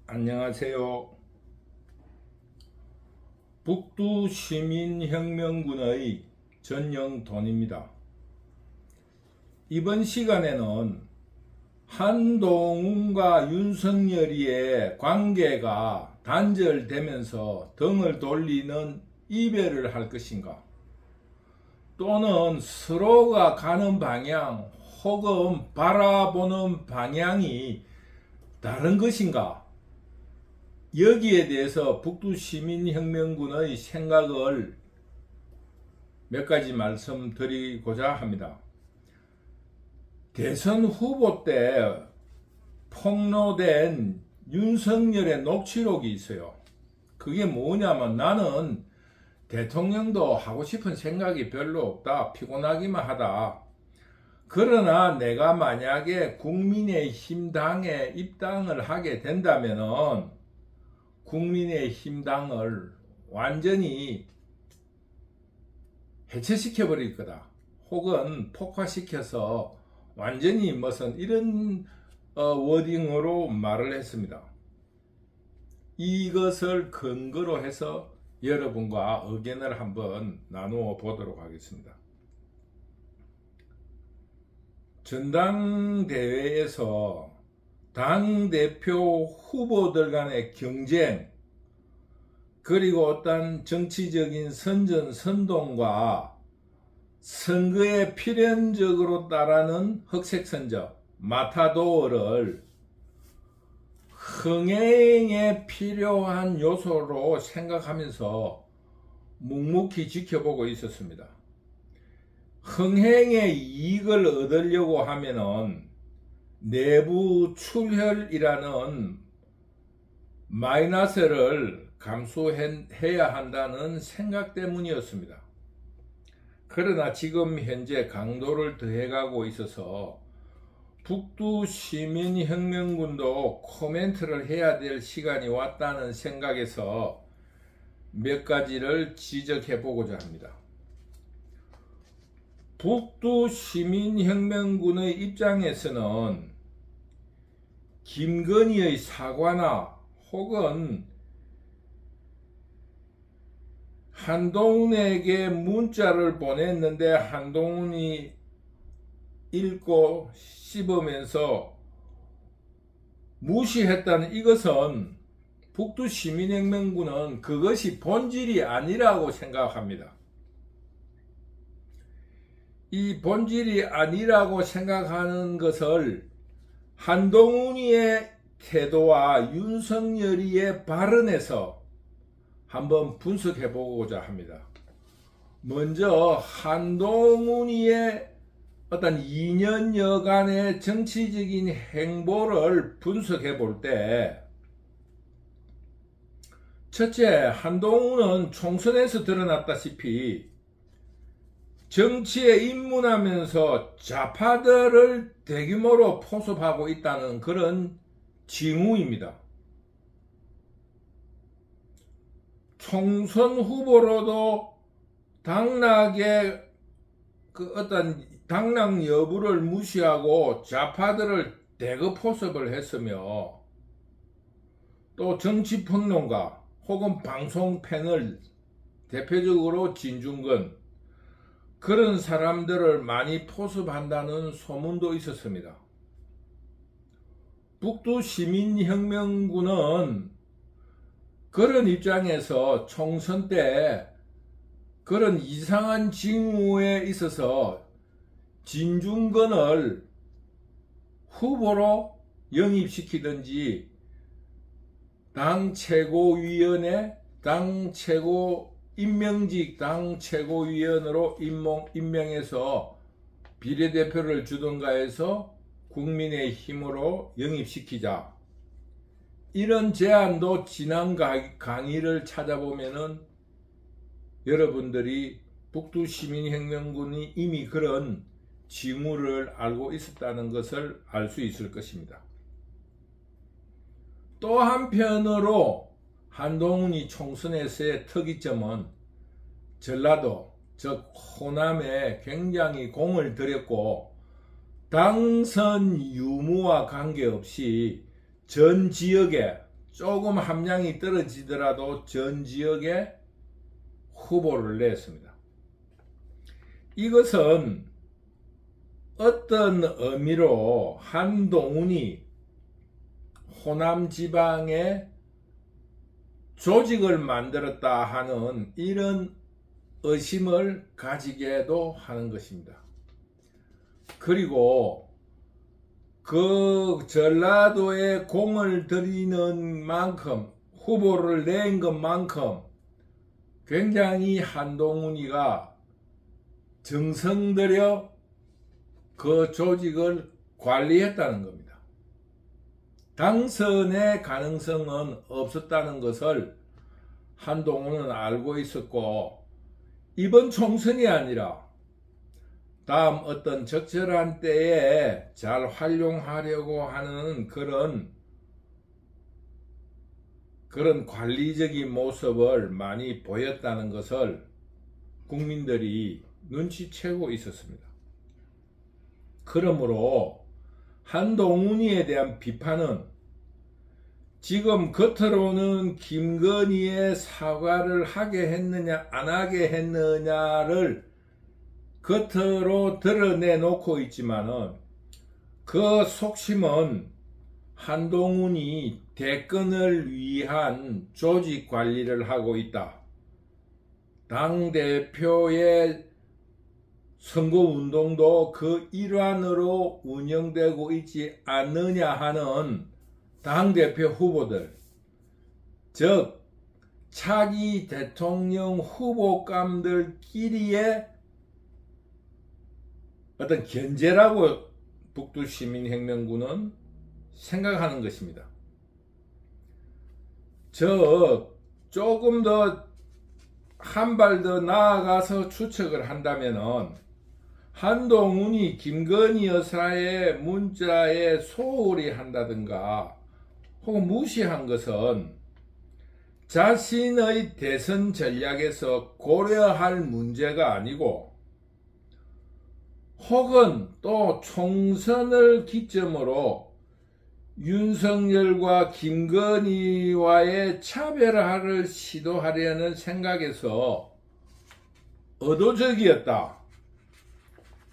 안녕하세요. 북두시민혁명군의 전영돈입니다. 이번 시간에는 한동훈과 윤석열이의 관계가 단절되면서 등을 돌리는 이별을 할 것인가, 또는 서로가 가는 방향 혹은 바라보는 방향이 다른 것인가, 여기에 대해서 북두시민혁명군의 생각을 몇 가지 말씀드리고자 합니다. 대선 후보 때 폭로된 윤석열의 녹취록이 있어요. 그게 뭐냐면, 나는 대통령도 하고 싶은 생각이 별로 없다, 피곤하기만 하다. 그러나 내가 만약에 국민의힘당에 입당을 하게 된다면은 국민의힘당을 완전히 해체시켜 버릴 거다, 혹은 폭파시켜서 완전히 무슨 이런 워딩으로 말을 했습니다. 이것을 근거로 해서 여러분과 의견을 한번 나누어 보도록 하겠습니다. 전당대회에서 당대표 후보들 간의 경쟁, 그리고 어떤 정치적인 선전선동과 선거에 필연적으로 따르는 흑색선저, 마타도어를 흥행에 필요한 요소로 생각하면서 묵묵히 지켜보고 있었습니다. 흥행의 이익을 얻으려고 하면은 내부 출혈이라는 마이너스를 감수해야 한다는 생각 때문이었습니다. 그러나 지금 현재 강도를 더해가고 있어서 북두시민혁명군도 코멘트를 해야 될 시간이 왔다는 생각에서 몇 가지를 지적해 보고자 합니다. 북두시민혁명군의 입장에서는 김건희의 사과나 혹은 한동훈에게 문자를 보냈는데 한동훈이 읽고 씹으면서 무시했다는 이것은 북두시민혁명군은 그것이 본질이 아니라고 생각합니다. 이 본질이 아니라고 생각하는 것을 한동훈이의 태도와 윤석열이의 발언에서 한번 분석해 보고자 합니다. 먼저 한동훈이의 어떤 2년여간의 정치적인 행보를 분석해 볼 때, 첫째, 한동훈은 총선에서 드러났다시피 정치에 입문하면서 좌파들을 대규모로 포섭하고 있다는 그런 징후입니다. 총선 후보로도 당락의 어떤 당락 여부를 무시하고 좌파들을 대거 포섭을 했으며, 또 정치평론가 혹은 방송 패널, 대표적으로 진중권, 그런 사람들을 많이 포섭한다는 소문도 있었습니다. 북두시민혁명군은 그런 입장에서 총선 때 그런 이상한 징후에 있어서 진중권을 후보로 영입시키든지 당 최고위원회, 당 최고 임명직, 당 최고위원으로 임명해서 비례대표를 주던가 해서 국민의힘으로 영입시키자, 이런 제안도 지난 강의를 찾아보면은 여러분들이 북두시민혁명군이 이미 그런 징후를 알고 있었다는 것을 알 수 있을 것입니다. 또 한편으로 한동훈이 총선에서의 특이점은 전라도, 즉 호남에 굉장히 공을 들였고, 당선 유무와 관계없이 전 지역에 조금 함량이 떨어지더라도 전 지역에 후보를 냈습니다. 이것은 어떤 의미로 한동훈이 호남 지방에 조직을 만들었다 하는 이런 의심을 가지게도 하는 것입니다. 그리고 그 전라도에 공을 들이는 만큼, 후보를 낸 것만큼 굉장히 한동훈이가 정성 들여 그 조직을 관리했다는 겁니다. 당선의 가능성은 없었다는 것을 한동훈은 알고 있었고, 이번 총선이 아니라 다음 어떤 적절한 때에 잘 활용하려고 하는 그런 관리적인 모습을 많이 보였다는 것을 국민들이 눈치채고 있었습니다. 그러므로 한동훈이에 대한 비판은 지금 겉으로는 김건희의 사과를 하게 했느냐 안 하게 했느냐를 겉으로 드러내놓고 있지만은 그 속심은 한동훈이 대권을 위한 조직 관리를 하고 있다. 당대표의 선거운동도 그 일환으로 운영되고 있지 않느냐 하는 당대표 후보들, 즉 차기 대통령 후보감들끼리의 어떤 견제라고 북두시민혁명군은 생각하는 것입니다. 조금 더 한 발 더 나아가서 추측을 한다면은 한동훈이 김건희 여사의 문자에 소홀히 한다든가 혹은 무시한 것은 자신의 대선 전략에서 고려할 문제가 아니고, 혹은 또 총선을 기점으로 윤석열과 김건희와의 차별화를 시도하려는 생각에서 의도적이었다,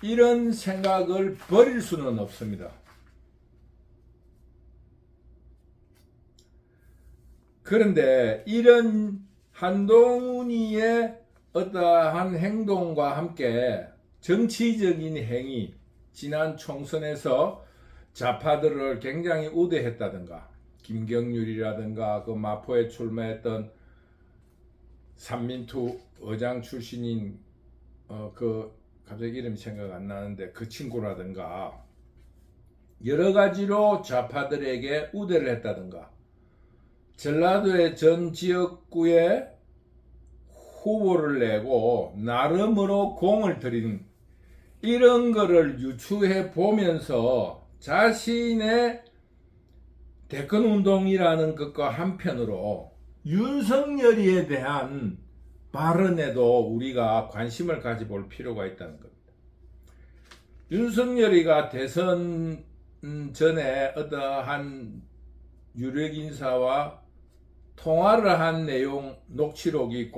이런 생각을 버릴 수는 없습니다. 그런데 이런 한동훈이의 어떠한 행동과 함께 정치적인 행위, 지난 총선에서 좌파들을 굉장히 우대했다든가, 김경률이라든가 그 마포에 출마했던 삼민투 의장 출신인 갑자기 이름이 생각 안 나는데 그 친구라든가 여러 가지로 좌파들에게 우대를 했다든가, 전라도의 전 지역구에 후보를 내고 나름으로 공을 들이는 이런 거를 유추해 보면서 자신의 대권운동이라는 것과 한편으로 윤석열이에 대한 발언에도 우리가 관심을 가져볼 필요가 있다는 겁니다. 윤석열이가 대선 전에 어떠한 유력인사와 통화를 한 내용 녹취록이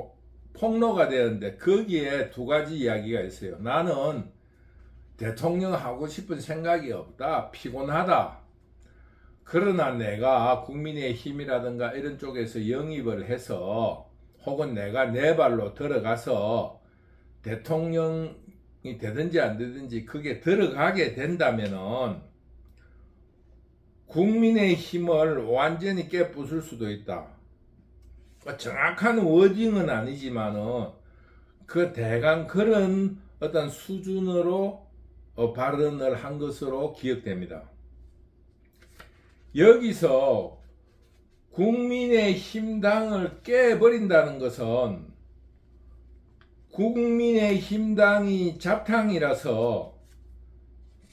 폭로가 되었는데 거기에 두 가지 이야기가 있어요. 나는 대통령 하고 싶은 생각이 없다, 피곤하다. 그러나 내가 국민의힘이라든가 이런 쪽에서 영입을 해서 혹은 내가 내 발로 들어가서 대통령이 되든지 안 되든지 그게 들어가게 된다면은 국민의힘을 완전히 깨부술 수도 있다. 정확한 워딩은 아니지만은 그 대강 그런 어떤 수준으로 발언을 한 것으로 기억됩니다. 여기서 국민의힘당을 깨버린다는 것은 국민의힘당이 잡탕이라서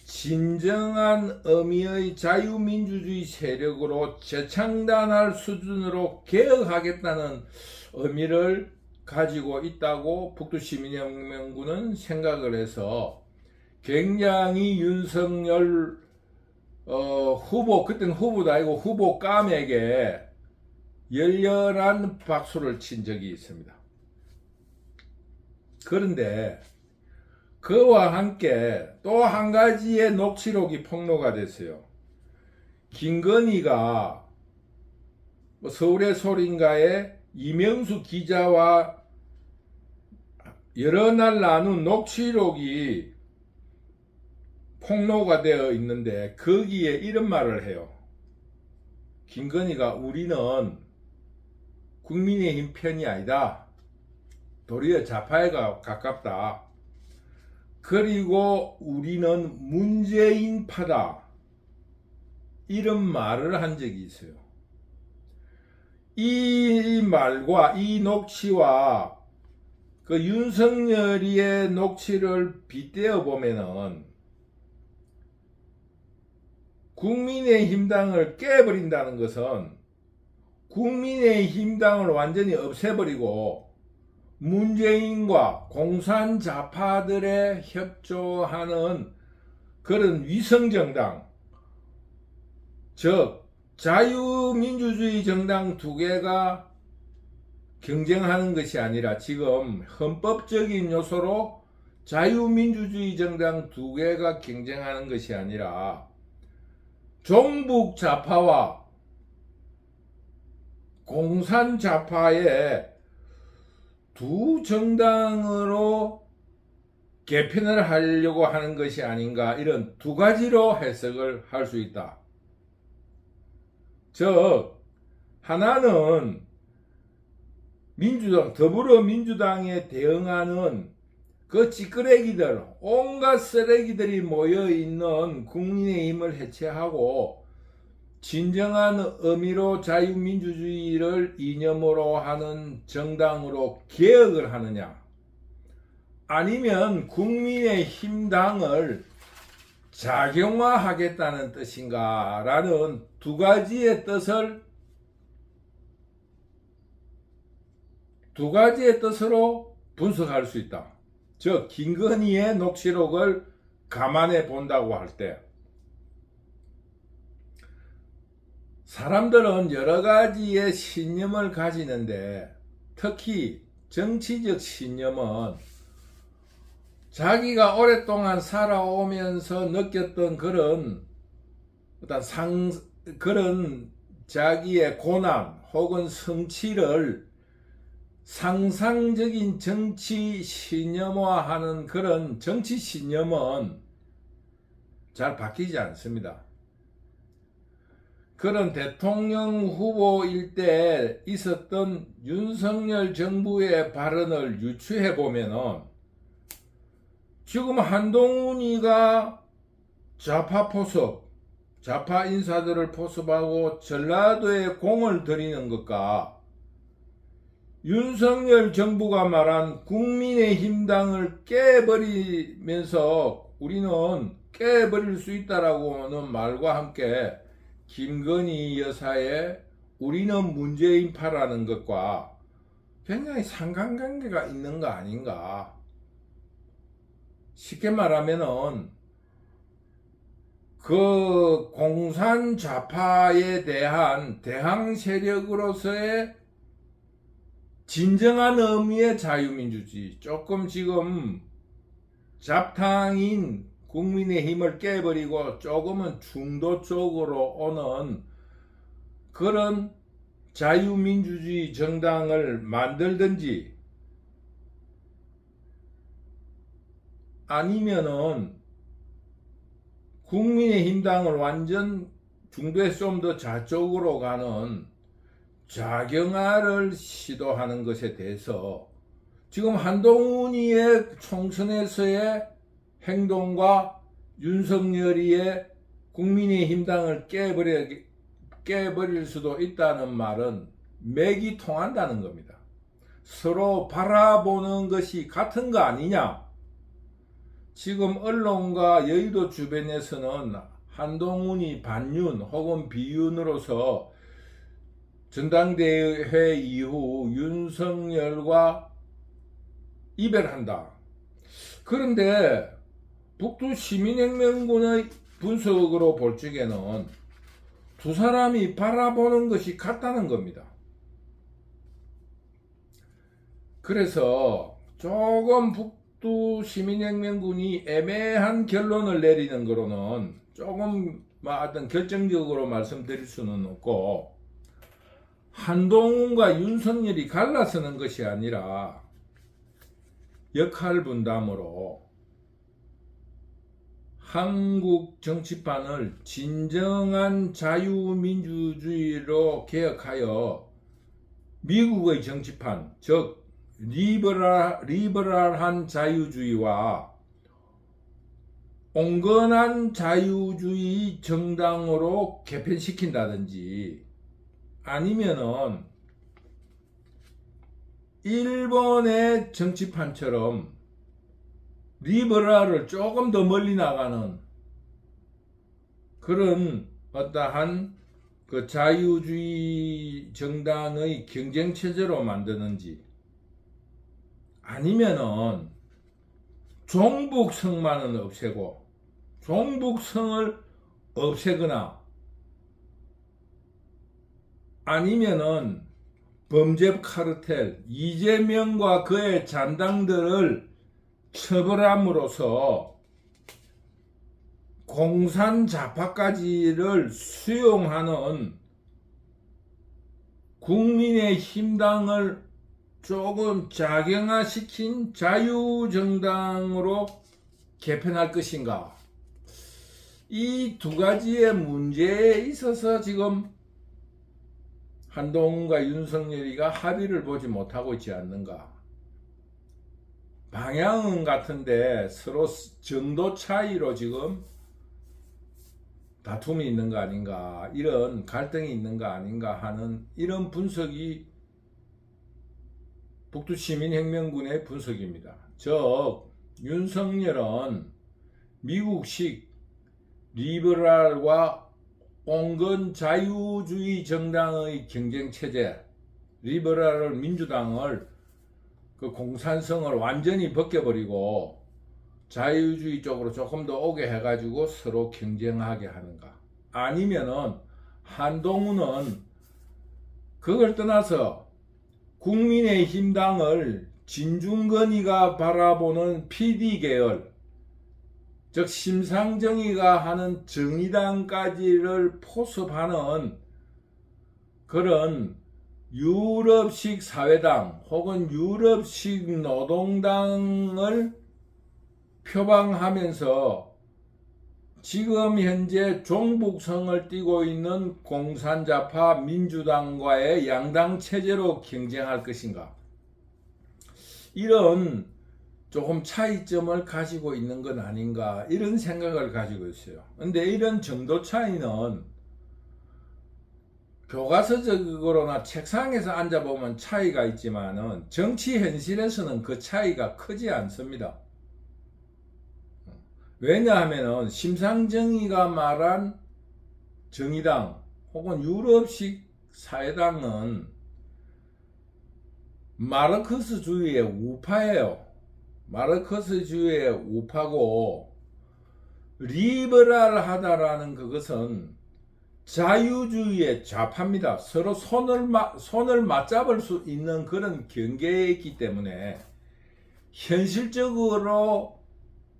진정한 의미의 자유민주주의 세력으로 재창단할 수준으로 개혁하겠다는 의미를 가지고 있다고 북두시민혁명군은 생각을 해서 굉장히 윤석열 후보, 그때는 후보도 아니고 후보감에게 열렬한 박수를 친 적이 있습니다. 그런데 그와 함께 또 한 가지의 녹취록이 폭로가 됐어요. 김건희가 서울의 소리인가에 이명수 기자와 여러 날 나눈 녹취록이 폭로가 되어 있는데 거기에 이런 말을 해요. 김건희가 우리는 국민의힘 편이 아니다. 도리어 좌파에 가깝다. 그리고 우리는 문재인파다. 이런 말을 한 적이 있어요. 이 말과 이 녹취와 그 윤석열이의 녹취를 빗대어 보면은 국민의힘당을 깨버린다는 것은 국민의힘당을 완전히 없애버리고 문재인과 공산좌파들의 협조하는 그런 위성정당, 즉 자유민주주의 정당 두 개가 경쟁하는 것이 아니라 지금 헌법적인 요소로 자유민주주의 정당 두 개가 경쟁하는 것이 아니라 종북좌파와 공산좌파의 두 정당으로 개편을 하려고 하는 것이 아닌가, 이런 두 가지로 해석을 할 수 있다. 즉 하나는 민주당, 더불어민주당에 대응하는 그 찌끄레기들, 온갖 쓰레기들이 모여있는 국민의힘을 해체하고 진정한 의미로 자유민주주의를 이념으로 하는 정당으로 개혁을 하느냐, 아니면 국민의힘당을 작용화하겠다는 뜻인가 라는 두 가지의 뜻으로 분석할 수 있다. 즉 김건희의 녹취록을 감안해 본다고 할 때 사람들은 여러 가지의 신념을 가지는데 특히 정치적 신념은 자기가 오랫동안 살아오면서 느꼈던 그런 그런 자기의 고난 혹은 성취를 상상적인 정치 신념화하는 그런 정치 신념은 잘 바뀌지 않습니다. 그런 대통령 후보일 때 있었던 윤석열 정부의 발언을 유추해 보면은 지금 한동훈이가 좌파 포섭, 좌파 인사들을 포섭하고 전라도에 공을 들이는 것과 윤석열 정부가 말한 국민의힘당을 깨버리면서 우리는 깨버릴 수 있다라고 하는 말과 함께 김건희 여사의 우리는 문재인파라는 것과 굉장히 상관관계가 있는 거 아닌가. 쉽게 말하면은 그 공산 좌파에 대한 대항 세력으로서의 진정한 의미의 자유민주주의, 조금 지금 잡탕인 국민의힘을 깨버리고 조금은 중도 쪽으로 오는 그런 자유민주주의 정당을 만들든지 아니면은 국민의힘당을 완전 중도에서 좀 더 좌쪽으로 가는 좌경화를 시도하는 것에 대해서 지금 한동훈이의 총선에서의 행동과 윤석열이의 국민의힘당을 깨버릴 수도 있다는 말은 맥이 통한다는 겁니다. 서로 바라보는 것이 같은 거 아니냐. 지금 언론과 여의도 주변에서는 한동훈이 반윤 혹은 비윤으로서 전당대회 이후 윤석열과 이별한다. 그런데 북두 시민혁명군의 분석으로 볼 적에는 두 사람이 바라보는 것이 같다는 겁니다. 그래서 조금 북두 시민혁명군이 애매한 결론을 내리는 거로는 조금 어떤 결정적으로 말씀드릴 수는 없고, 한동훈과 윤석열이 갈라서는 것이 아니라 역할 분담으로 한국 정치판을 진정한 자유민주주의로 개혁하여 미국의 정치판, 즉 리버럴한 자유주의와 온건한 자유주의 정당으로 개편시킨다든지, 아니면은 일본의 정치판처럼 리버럴을 조금 더 멀리 나가는 그런 어떠한 그 자유주의 정당의 경쟁 체제로 만드는지, 아니면은 종북성만은 없애고 종북성을 없애거나, 아니면은 범죄 카르텔 이재명과 그의 잔당들을 처벌함으로써 공산 좌파까지를 수용하는 국민의힘당을 조금 작용화시킨 자유정당으로 개편할 것인가, 이 두 가지의 문제에 있어서 지금 한동훈과 윤석열이가 합의를 보지 못하고 있지 않는가. 방향은 같은데 서로 정도 차이로 지금 다툼이 있는 거 아닌가, 이런 갈등이 있는 거 아닌가 하는 이런 분석이 북두시민혁명군의 분석입니다. 즉 윤석열은 미국식 리버럴과 온건 자유주의 정당의 경쟁체제, 리버럴 민주당을 그 공산성을 완전히 벗겨버리고 자유주의 쪽으로 조금 더 오게 해가지고 서로 경쟁하게 하는가, 아니면은 한동훈은 그걸 떠나서 국민의힘당을 진중권이가 바라보는 PD 계열, 즉 심상정의가 하는 정의당까지를 포섭하는 그런 유럽식 사회당 혹은 유럽식 노동당을 표방하면서 지금 현재 종북성을 띠고 있는 공산좌파 민주당과의 양당 체제로 경쟁할 것인가, 이런 조금 차이점을 가지고 있는 건 아닌가, 이런 생각을 가지고 있어요. 근데 이런 정도 차이는 교과서적으로나 책상에서 앉아보면 차이가 있지만은 정치 현실에서는 그 차이가 크지 않습니다. 왜냐하면은 심상정의가 말한 정의당 혹은 유럽식 사회당은 마르크스주의의 우파예요. 마르크스주의의 우파고, 리버럴하다라는 그것은 자유주의의 좌파입니다. 서로 손을 맞잡을 수 있는 그런 경계에 있기 때문에 현실적으로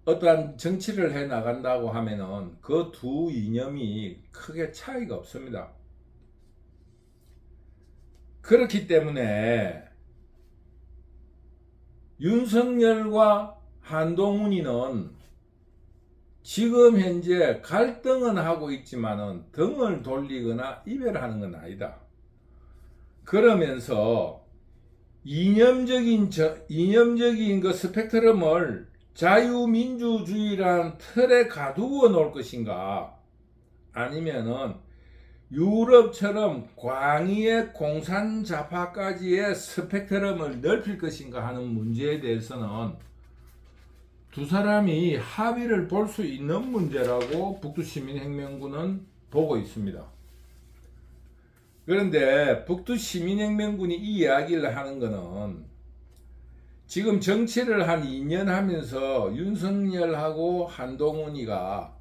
어떠한 정치를 해 나간다고 하면은 그 두 이념이 크게 차이가 없습니다. 그렇기 때문에 윤석열과 한동훈이는 지금 현재 갈등은 하고 있지만은 등을 돌리거나 이별하는 건 아니다. 그러면서 이념적인 그 스펙트럼을 자유민주주의라는 틀에 가두어 놓을 것인가, 아니면은 유럽처럼 광의의 공산좌파까지의 스펙트럼을 넓힐 것인가 하는 문제에 대해서는 두 사람이 합의를 볼 수 있는 문제라고 북두시민혁명군은 보고 있습니다. 그런데 북두시민혁명군이 이 이야기를 하는 것은 지금 정치를 한 2년 하면서 윤석열하고 한동훈이가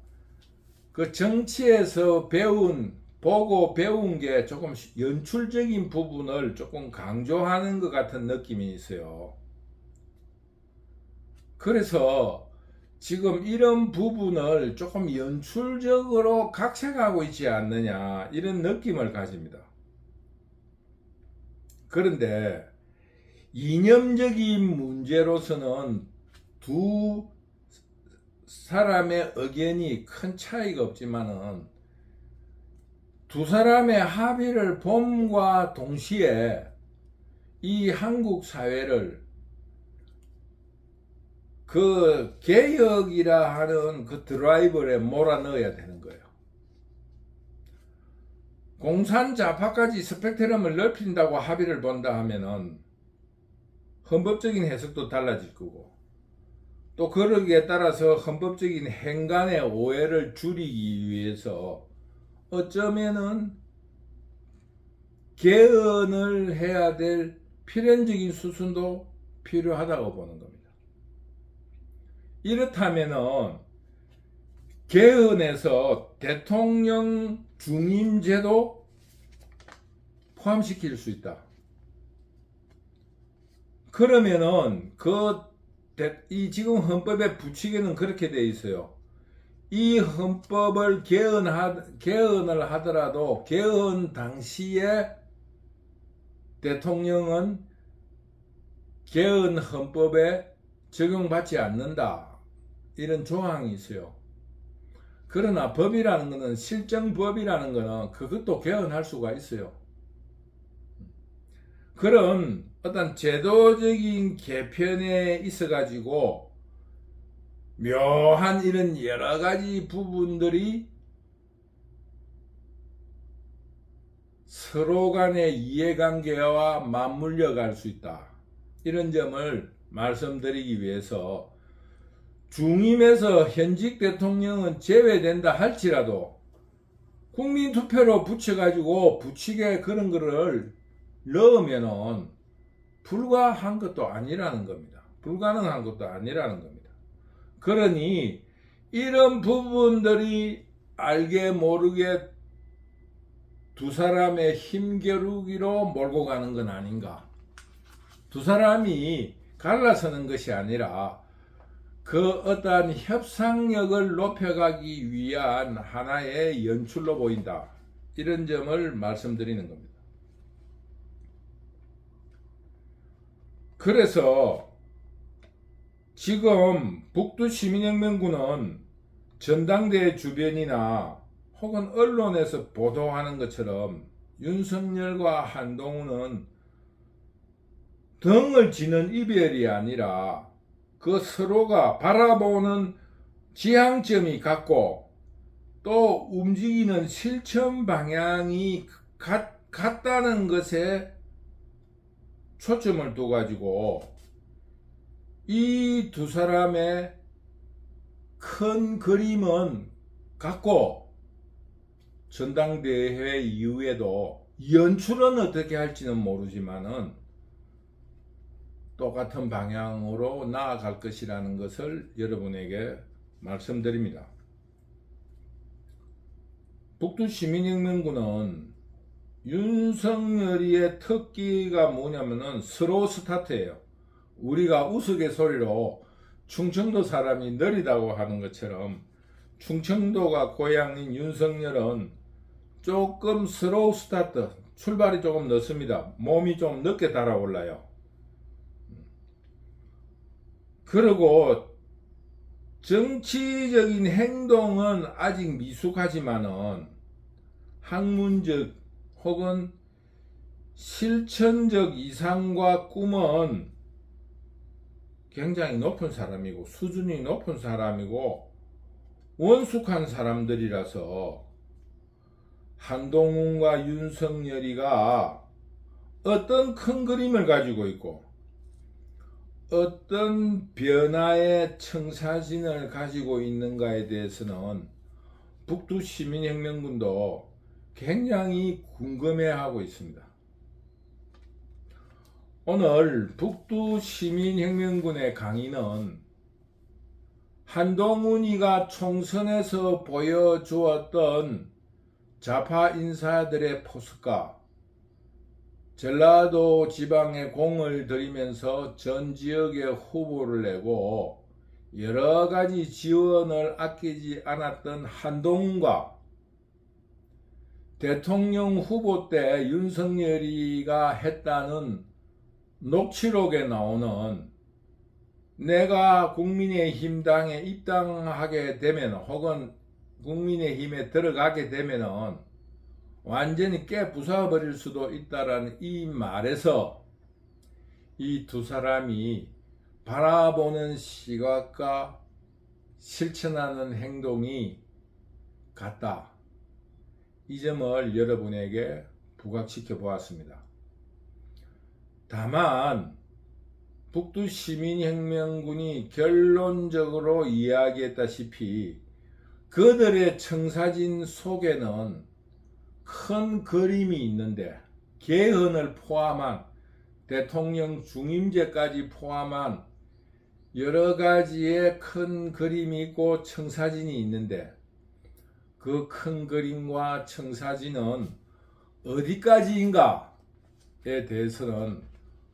그 정치에서 보고 배운 게 조금 연출적인 부분을 조금 강조하는 것 같은 느낌이 있어요. 그래서 지금 이런 부분을 조금 연출적으로 각색하고 있지 않느냐 이런 느낌을 가집니다. 그런데 이념적인 문제로서는 두 사람의 의견이 큰 차이가 없지만은 두 사람의 합의를 봄과 동시에 이 한국 사회를 그 개혁이라 하는 그 드라이버에 몰아넣어야 되는 거예요. 공산 좌파까지 스펙트럼을 넓힌다고 합의를 본다 하면은 헌법적인 해석도 달라질 거고, 또 그러기에 따라서 헌법적인 행간의 오해를 줄이기 위해서 어쩌면은 개헌을 해야 될 필연적인 수순도 필요하다고 보는 겁니다. 이렇다면은 개헌에서 대통령 중임제도 포함시킬 수 있다. 그러면은 이 지금 헌법의 부칙에는 그렇게 되어 있어요. 이 헌법을 개헌을 하더라도 개헌 당시에 대통령은 개헌 헌법에 적용받지 않는다. 이런 조항이 있어요. 그러나 법이라는 것은 실정법이라는 것은 그것도 개헌할 수가 있어요. 그런 어떤 제도적인 개편에 있어 가지고 묘한 이런 여러 가지 부분들이 서로 간의 이해관계와 맞물려 갈 수 있다. 이런 점을 말씀드리기 위해서 중임에서 현직 대통령은 제외된다 할지라도 국민투표로 붙여가지고 부칙에 그런 거를 넣으면은 불가한 것도 아니라는 겁니다. 불가능한 것도 아니라는 겁니다. 그러니 이런 부분들이 알게 모르게 두 사람의 힘겨루기로 몰고 가는 건 아닌가. 두 사람이 갈라서는 것이 아니라 그 어떠한 협상력을 높여가기 위한 하나의 연출로 보인다. 이런 점을 말씀드리는 겁니다. 그래서 지금 북두시민혁명군은 전당대회 주변이나 혹은 언론에서 보도하는 것처럼 윤석열과 한동훈은 등을 지는 이별이 아니라 그 서로가 바라보는 지향점이 같고 또 움직이는 실천 방향이 같다는 것에 초점을 둬가지고 이 두 사람의 큰 그림은 같고 전당대회 이후에도 연출은 어떻게 할지는 모르지만은 똑같은 방향으로 나아갈 것이라는 것을 여러분에게 말씀드립니다. 북두시민혁명군은 윤석열이의 특기가 뭐냐면은 스로우 스타트예요. 우리가 우스갯소리로 충청도 사람이 느리다고 하는 것처럼 충청도가 고향인 윤석열은 조금 스로우 스타트, 출발이 조금 늦습니다. 몸이 좀 늦게 달아올라요. 그리고 정치적인 행동은 아직 미숙하지만은 학문적 혹은 실천적 이상과 꿈은 굉장히 높은 사람이고 수준이 높은 사람이고 원숙한 사람들이라서 한동훈과 윤석열이가 어떤 큰 그림을 가지고 있고 어떤 변화의 청사진을 가지고 있는가에 대해서는 북두시민혁명군도 굉장히 궁금해하고 있습니다. 오늘 북두시민혁명군의 강의는 한동훈이가 총선에서 보여주었던 좌파 인사들의 포스가 전라도 지방에 공을 들이면서 전 지역에 후보를 내고 여러 가지 지원을 아끼지 않았던 한동훈과 대통령 후보 때 윤석열이가 했다는 녹취록에 나오는 내가 국민의힘 당에 입당하게 되면 혹은 국민의힘에 들어가게 되면은 완전히 깨부숴버릴 수도 있다라는 이 말에서 이 두 사람이 바라보는 시각과 실천하는 행동이 같다. 이 점을 여러분에게 부각시켜 보았습니다. 다만 북두시민혁명군이 결론적으로 이야기했다시피 그들의 청사진 속에는 큰 그림이 있는데, 개헌을 포함한 대통령 중임제까지 포함한 여러 가지의 큰 그림이 있고 청사진이 있는데, 그 큰 그림과 청사진은 어디까지인가에 대해서는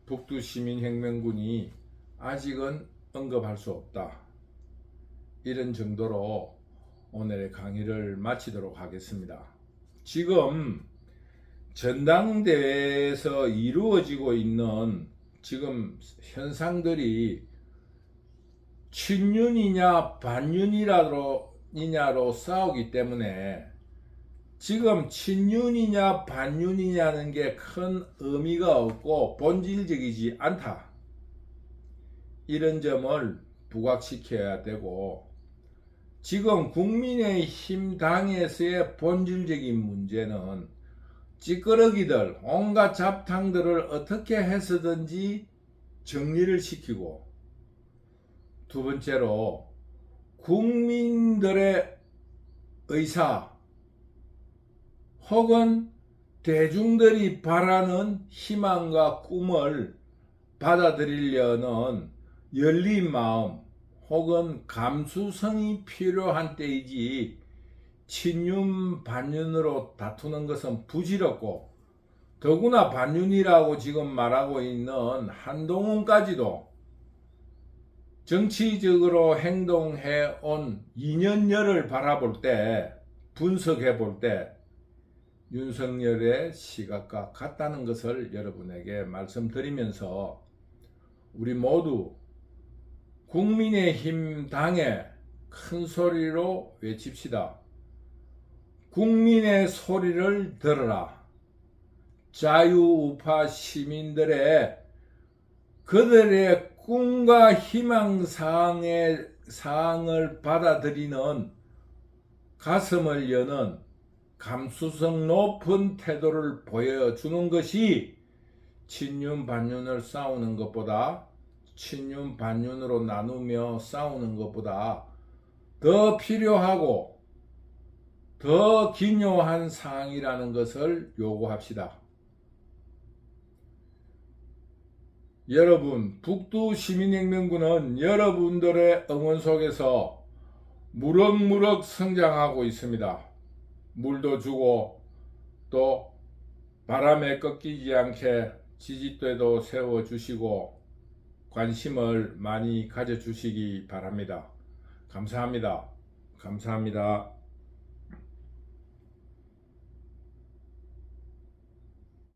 북두시민혁명군이 아직은 언급할 수 없다. 이런 정도로 오늘의 강의를 마치도록 하겠습니다. 지금 전당대회에서 이루어지고 있는 지금 현상들이 친윤이냐 반윤이냐로 싸우기 때문에 지금 친윤이냐 반윤이냐는 게 큰 의미가 없고 본질적이지 않다. 이런 점을 부각시켜야 되고, 지금 국민의힘 당에서의 본질적인 문제는 찌끄러기들, 온갖 잡탕들을 어떻게 해서든지 정리를 시키고, 두 번째로 국민들의 의사 혹은 대중들이 바라는 희망과 꿈을 받아들이려는 열린 마음 혹은 감수성이 필요한 때이지, 친윤 반윤으로 다투는 것은 부질없고, 더구나 반윤이라고 지금 말하고 있는 한동훈까지도 정치적으로 행동해 온 2년여를 바라볼 때, 분석해 볼 때 윤석열의 시각과 같다는 것을 여러분에게 말씀드리면서, 우리 모두 국민의힘 당에 큰 소리로 외칩시다. 국민의 소리를 들어라. 자유우파 시민들의 그들의 꿈과 희망사항을 받아들이는 가슴을 여는 감수성 높은 태도를 보여주는 것이 친윤 반윤을 싸우는 것보다, 친윤 반윤으로 나누며 싸우는 것보다 더 필요하고 더 기묘한 사항이라는 것을 요구합시다. 여러분, 북두시민혁명군은 여러분들의 응원 속에서 무럭무럭 성장하고 있습니다. 물도 주고 또 바람에 꺾이지 않게 지지대도 세워주시고 관심을 많이 가져주시기 바랍니다. 감사합니다. 감사합니다.